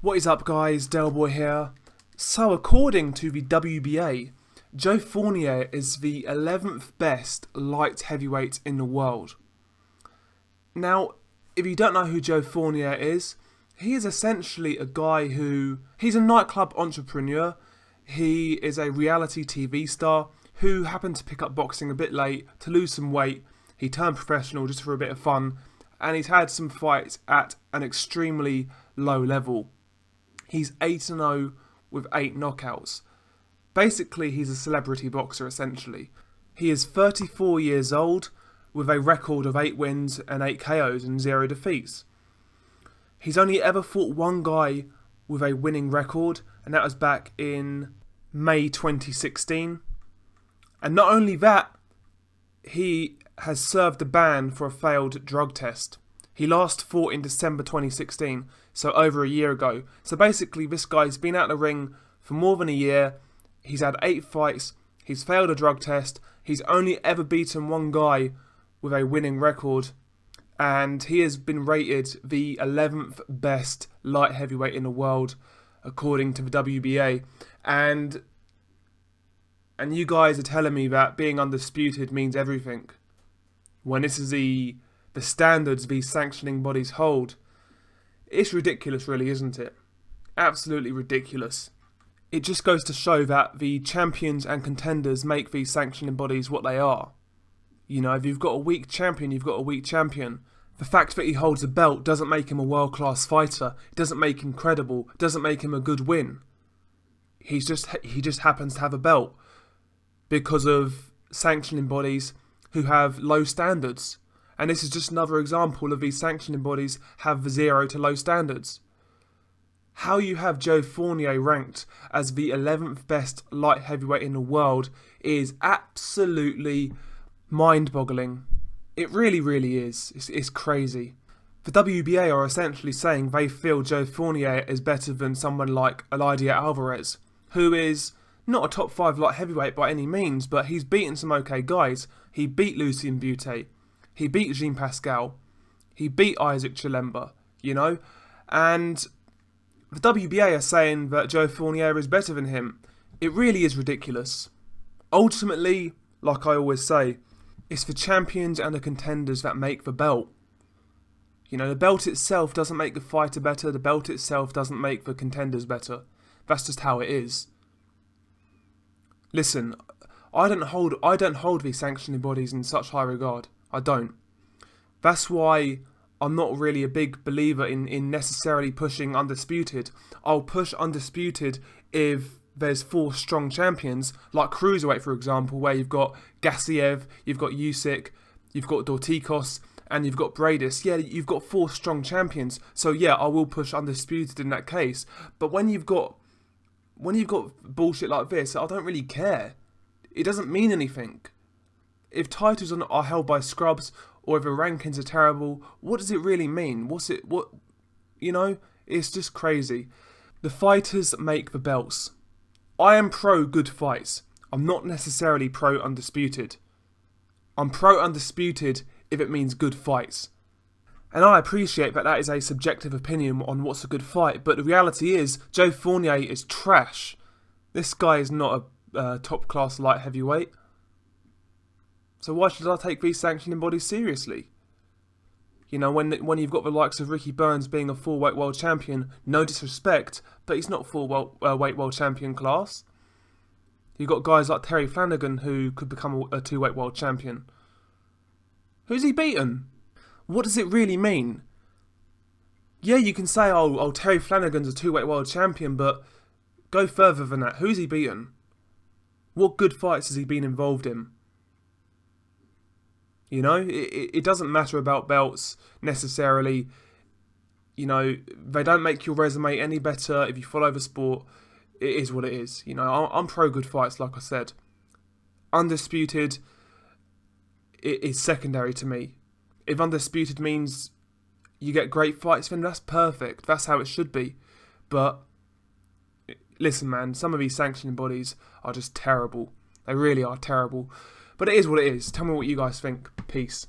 What is up, guys? Delboy here. So according to the WBA, Joe Fournier is the 11th best light heavyweight in the world. Now, if you don't know who Joe Fournier is, he is essentially a guy he's a nightclub entrepreneur. He is a reality TV star who happened to pick up boxing a bit late to lose some weight. He turned professional just for a bit of fun, and he's had some fights at an extremely low level. He's 8-0 with 8 knockouts. Basically, he's a celebrity boxer, essentially. He is 34 years old, with a record of 8 wins and 8 KOs and 0 defeats. He's only ever fought one guy with a winning record, and that was back in May 2016. And not only that, he has served a ban for a failed drug test. He last fought in December 2016, so over a year ago. So basically, this guy's been out of the ring for more than a year. He's had 8 fights. He's failed a drug test. He's only ever beaten one guy with a winning record. And he has been rated the 11th best light heavyweight in the world, according to the WBA. And you guys are telling me that being undisputed means everything, when this is the standards these sanctioning bodies hold. It's ridiculous, really, isn't it? Absolutely ridiculous. It just goes to show that the champions and contenders make these sanctioning bodies what they are. You know, if you've got a weak champion, you've got a weak champion. The fact that he holds a belt doesn't make him a world-class fighter. It doesn't make him credible. It doesn't make him a good win. He just happens to have a belt because of sanctioning bodies who have low standards. And this is just another example of these sanctioning bodies have 0 to low standards. How you have Joe Fournier ranked as the 11th best light heavyweight in the world is absolutely mind-boggling. It really, really is. It's crazy. The WBA are essentially saying they feel Joe Fournier is better than someone like Eleider Alvarez, who is not a top 5 light heavyweight by any means, but he's beaten some okay guys. He beat Lucien Butte. He beat Jean Pascal. He beat Isaac Chilemba, you know? And the WBA are saying that Joe Fournier is better than him. It really is ridiculous. Ultimately, like I always say, it's the champions and the contenders that make the belt. You know, the belt itself doesn't make the fighter better. The belt itself doesn't make the contenders better. That's just how it is. Listen, I don't hold these sanctioning bodies in such high regard. I don't. That's why I'm not really a big believer in necessarily pushing undisputed. I'll push undisputed if there's 4 strong champions, like cruiserweight, for example, where you've got Gassiev, you've got Usyk, you've got Dorticos, and you've got Bradis. Yeah, you've got 4 strong champions. So yeah, I will push undisputed in that case. But when you've got bullshit like this, I don't really care. It doesn't mean anything. If titles are held by scrubs, or if the rankings are terrible, what does it really mean? It's just crazy. The fighters make the belts. I am pro good fights. I'm not necessarily pro undisputed. I'm pro undisputed if it means good fights. And I appreciate that is a subjective opinion on what's a good fight, but the reality is, Joe Fournier is trash. This guy is not a top-class light heavyweight. So why should I take these sanctioning bodies seriously? You know, when you've got the likes of Ricky Burns being a 4-weight world champion, no disrespect, but he's not 4-weight world champion class. You've got guys like Terry Flanagan who could become a 2-weight world champion. Who's he beaten? What does it really mean? Yeah, you can say, oh, Terry Flanagan's a 2-weight world champion, but go further than that. Who's he beaten? What good fights has he been involved in? You know, it doesn't matter about belts necessarily. You know, they don't make your resume any better if you follow the sport. It is what it is. You know, I'm pro good fights, like I said. Undisputed, it is secondary to me. If undisputed means you get great fights, then that's perfect. That's how it should be. But listen, man, some of these sanctioning bodies are just terrible. They really are terrible. But it is what it is. Tell me what you guys think. Peace.